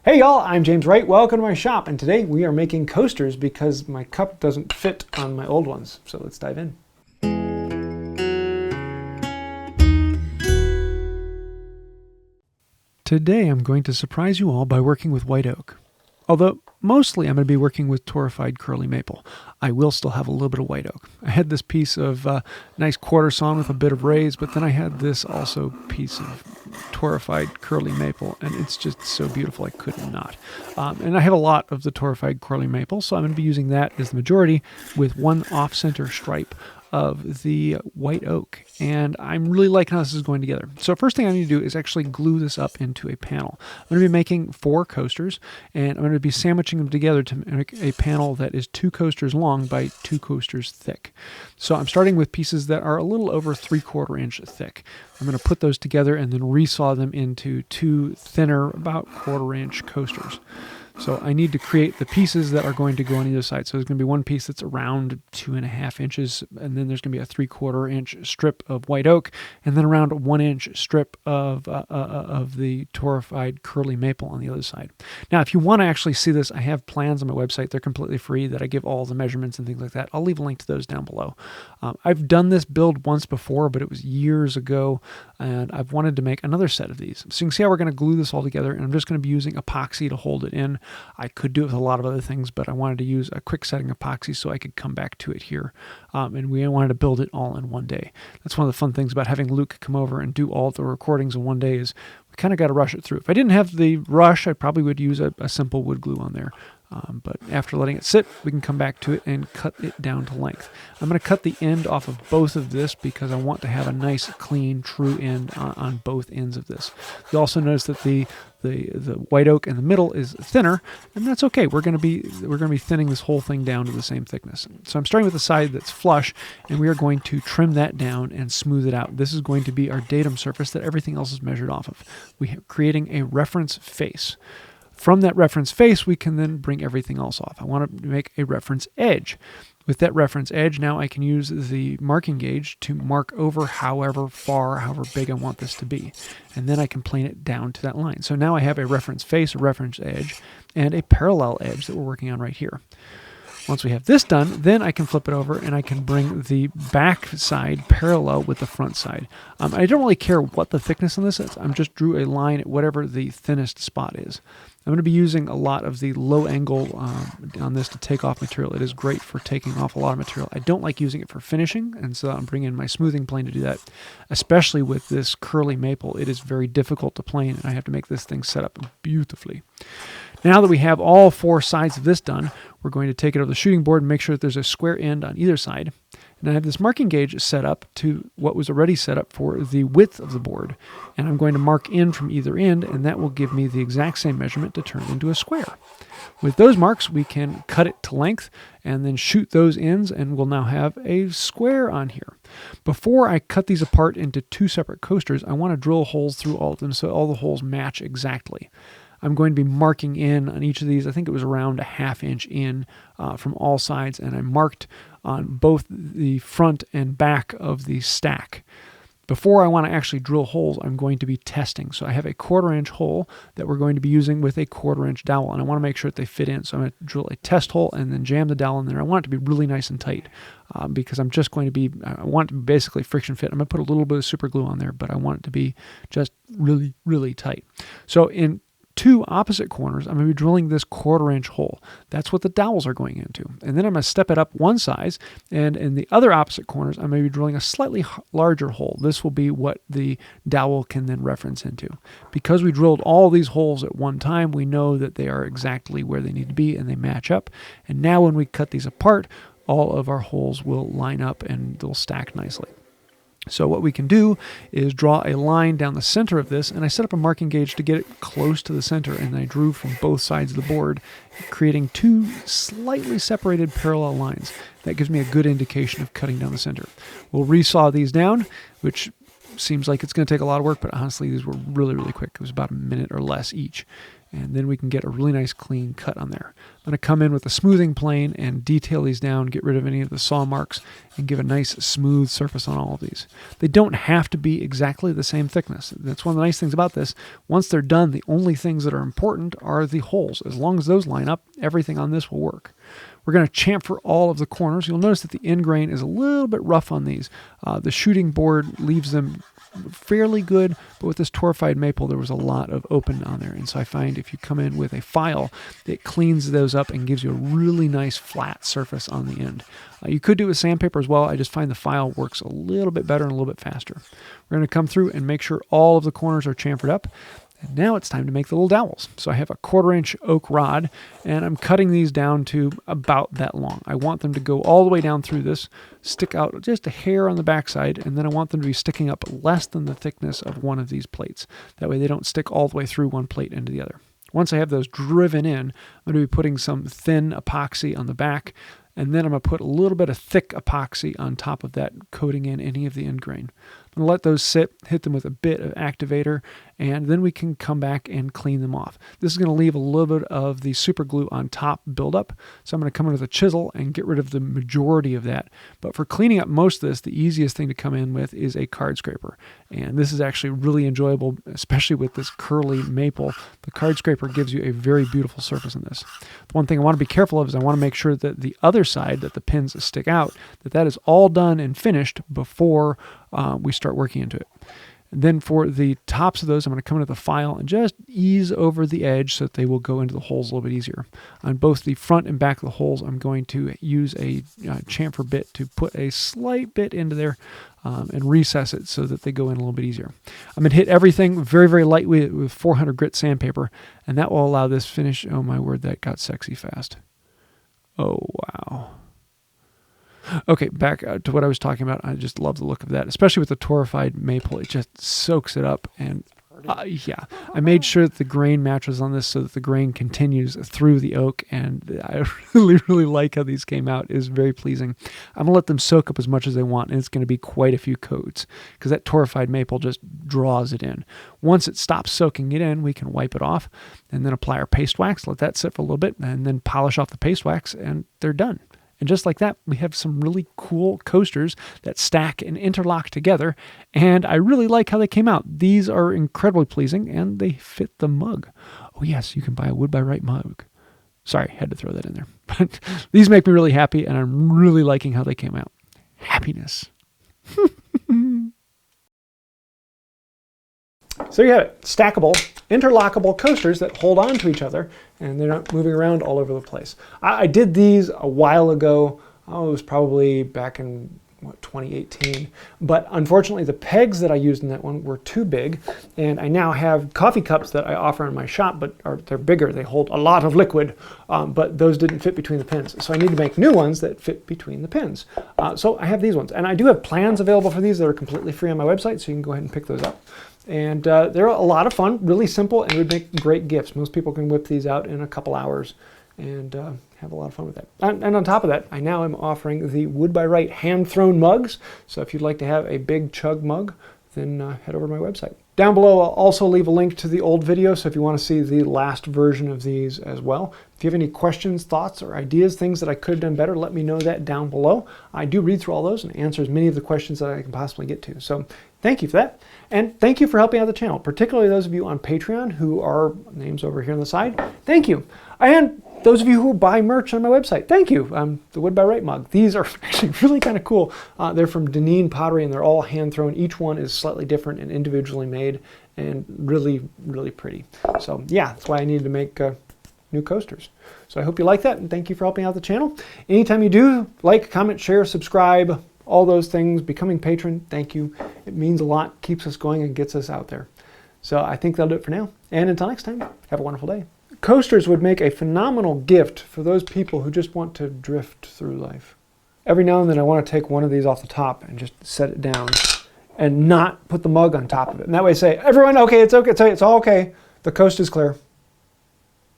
Hey y'all, I'm James Wright. Welcome to my shop, and today we are making coasters because my cup doesn't fit on my old ones. So let's dive in. Today I'm going to surprise you all by working with white oak. Although mostly I'm going to be working with torrefied curly maple. I will still have a little bit of white oak. I had this piece of nice quarter sawn with a bit of raised, but then I had this also piece of torrefied curly maple, and it's just so beautiful I could not. And I have a lot of the torrefied curly maple, so I'm going to be using that as the majority with one off-center stripe of the white oak, and I'm really liking how this is going together. So first thing I need to do is actually glue this up into a panel. I'm going to be making 4 coasters, and I'm going to be sandwiching them together to make a panel that is 2 coasters long by 2 coasters thick. So I'm starting with pieces that are a little over 3/4 inch thick. I'm going to put those together and then resaw them into 2 thinner, about 1/4 inch coasters. So I need to create the pieces that are going to go on either side. So there's going to be one piece that's around 2.5 inches, and then there's going to be a 3/4 inch strip of white oak, and then around a 1 inch strip of the torrefied curly maple on the other side. Now, if you want to actually see this, I have plans on my website. They're completely free that I give all the measurements and things like that. I'll leave a link to those down below. I've done this build once before, but it was years ago, and I've wanted to make another set of these. So you can see how we're going to glue this all together, and I'm just going to be using epoxy to hold it in. I could do it with a lot of other things, but I wanted to use a quick setting epoxy so I could come back to it here. And we wanted to build it all in one day. That's one of the fun things about having Luke come over and do all the recordings in one day is we kind of got to rush it through. If I didn't have the rush, I probably would use a simple wood glue on there. But after letting it sit, we can come back to it and cut it down to length. I'm going to cut the end off of both of this because I want to have a nice, clean, true end on both ends of this. You'll also notice that the white oak in the middle is thinner, and that's okay. We're going to be thinning this whole thing down to the same thickness. So I'm starting with the side that's flush, and we are going to trim that down and smooth it out. This is going to be our datum surface that everything else is measured off of. We are creating a reference face. From that reference face, we can then bring everything else off. I want to make a reference edge. With that reference edge, now I can use the marking gauge to mark over however far, however big I want this to be. And then I can plane it down to that line. So now I have a reference face, a reference edge, and a parallel edge that we're working on right here. Once we have this done, then I can flip it over and I can bring the back side parallel with the front side. I don't really care what the thickness on this is. I just drew a line at whatever the thinnest spot is. I'm going to be using a lot of the low angle on this to take off material. It is great for taking off a lot of material. I don't like using it for finishing, and so I'm bringing in my smoothing plane to do that. Especially with this curly maple, it is very difficult to plane, and I have to make this thing set up beautifully. Now that we have all 4 sides of this done, we're going to take it over the shooting board and make sure that there's a square end on either side. And I have this marking gauge set up to what was already set up for the width of the board. And I'm going to mark in from either end, and that will give me the exact same measurement to turn into a square. With those marks, we can cut it to length and then shoot those ends, and we'll now have a square on here. Before I cut these apart into 2 separate coasters, I want to drill holes through all of them so all the holes match exactly. I'm going to be marking in on each of these. I think it was around a 1/2 inch in from all sides, and I marked on both the front and back of the stack. Before I want to actually drill holes, I'm going to be testing. So I have a 1/4 inch hole that we're going to be using with a 1/4 inch dowel, and I want to make sure that they fit in. So I'm going to drill a test hole and then jam the dowel in there. I want it to be really nice and tight because I'm just going to be, I want it to be basically friction fit. I'm going to put a little bit of super glue on there, but I want it to be just really, really tight. So in 2 opposite corners, I'm going to be drilling this 1/4 inch hole. That's what the dowels are going into. And then I'm going to step it up one size, and in the other opposite corners, I'm going to be drilling a slightly larger hole. This will be what the dowel can then reference into. Because we drilled all these holes at one time, we know that they are exactly where they need to be and they match up. And now when we cut these apart, all of our holes will line up and they'll stack nicely. So what we can do is draw a line down the center of this, and I set up a marking gauge to get it close to the center, and I drew from both sides of the board, creating 2 slightly separated parallel lines. That gives me a good indication of cutting down the center. We'll resaw these down, which seems like it's going to take a lot of work, but honestly these were really, really quick. It was about a minute or less each. And then we can get a really nice clean cut on there. I'm going to come in with a smoothing plane and detail these down, get rid of any of the saw marks, and give a nice smooth surface on all of these. They don't have to be exactly the same thickness. That's one of the nice things about this. Once they're done, the only things that are important are the holes. As long as those line up, everything on this will work. We're going to chamfer all of the corners. You'll notice that the end grain is a little bit rough on these. The shooting board leaves them fairly good, but with this torrefied maple, there was a lot of open on there. And so I find if you come in with a file, it cleans those up and gives you a really nice flat surface on the end. You could do it with sandpaper as well. I just find the file works a little bit better and a little bit faster. We're going to come through and make sure all of the corners are chamfered up. And now it's time to make the little dowels. So I have a 1/4-inch oak rod, and I'm cutting these down to about that long. I want them to go all the way down through this, stick out just a hair on the backside, and then I want them to be sticking up less than the thickness of one of these plates. That way they don't stick all the way through one plate into the other. Once I have those driven in, I'm going to be putting some thin epoxy on the back, and then I'm going to put a little bit of thick epoxy on top of that, coating in any of the end grain. I'm going to let those sit, hit them with a bit of activator, and then we can come back and clean them off. This is going to leave a little bit of the super glue on top buildup, so I'm going to come in with a chisel and get rid of the majority of that. But for cleaning up most of this, the easiest thing to come in with is a card scraper. And this is actually really enjoyable, especially with this curly maple. The card scraper gives you a very beautiful surface in this. The one thing I want to be careful of is I want to make sure that the other side, that the pins stick out, that is all done and finished before we start working into it. And then for the tops of those, I'm going to come into the file and just ease over the edge so that they will go into the holes a little bit easier. On both the front and back of the holes, I'm going to use a chamfer bit to put a slight bit into there and recess it so that they go in a little bit easier. I'm going to hit everything very, very lightly with 400 grit sandpaper, and that will allow this finish. Oh my word, that got sexy fast. Oh, wow. Okay, back to what I was talking about. I just love the look of that, especially with the torrefied maple. It just soaks it up. And yeah, I made sure that the grain matches on this so that the grain continues through the oak. And I really, really like how these came out. It is very pleasing. I'm going to let them soak up as much as they want, and it's going to be quite a few coats because that torrefied maple just draws it in. Once it stops soaking it in, we can wipe it off and then apply our paste wax, let that sit for a little bit, and then polish off the paste wax, and they're done. And just like that, we have some really cool coasters that stack and interlock together. And I really like how they came out. These are incredibly pleasing, and they fit the mug. Oh yes, you can buy a Wood By Wright mug. Sorry, had to throw that in there. But these make me really happy, and I'm really liking how they came out. Happiness. So you have it. Stackable, interlockable coasters that hold on to each other, and they're not moving around all over the place. I did these a while ago. Oh, it was probably back in 2018. But unfortunately, the pegs that I used in that one were too big, and I now have coffee cups that I offer in my shop, but they're bigger. They hold a lot of liquid, but those didn't fit between the pins. So I need to make new ones that fit between the pins. So I have these ones, and I do have plans available for these that are completely free on my website, so you can go ahead and pick those up. And they're a lot of fun, really simple, and would make great gifts. Most people can whip these out in a couple hours and have a lot of fun with that. And on top of that, I now am offering the Wood By Wright hand-thrown mugs. So if you'd like to have a big chug mug, then head over to my website. Down below, I'll also leave a link to the old video, so if you want to see the last version of these as well. If you have any questions, thoughts, or ideas, things that I could have done better, let me know that down below. I do read through all those and answer as many of the questions that I can possibly get to. So thank you for that. And thank you for helping out the channel, particularly those of you on Patreon who are names over here on the side. Thank you. And those of you who buy merch on my website, thank you. The Wood By Wright mug. These are actually really kind of cool. They're from Deneen Pottery, and they're all hand-thrown. Each one is slightly different and individually made, and really, really pretty. So yeah, that's why I needed to make new coasters. So I hope you like that, and thank you for helping out the channel. Anytime you do, like, comment, share, subscribe, all those things, becoming patron, thank you. It means a lot, keeps us going, and gets us out there. So I think that'll do it for now. And until next time, have a wonderful day. Coasters would make a phenomenal gift for those people who just want to drift through life. Every now and then I want to take one of these off the top and just set it down and not put the mug on top of it. And that way say, everyone, okay, it's okay, it's all okay. The coast is clear.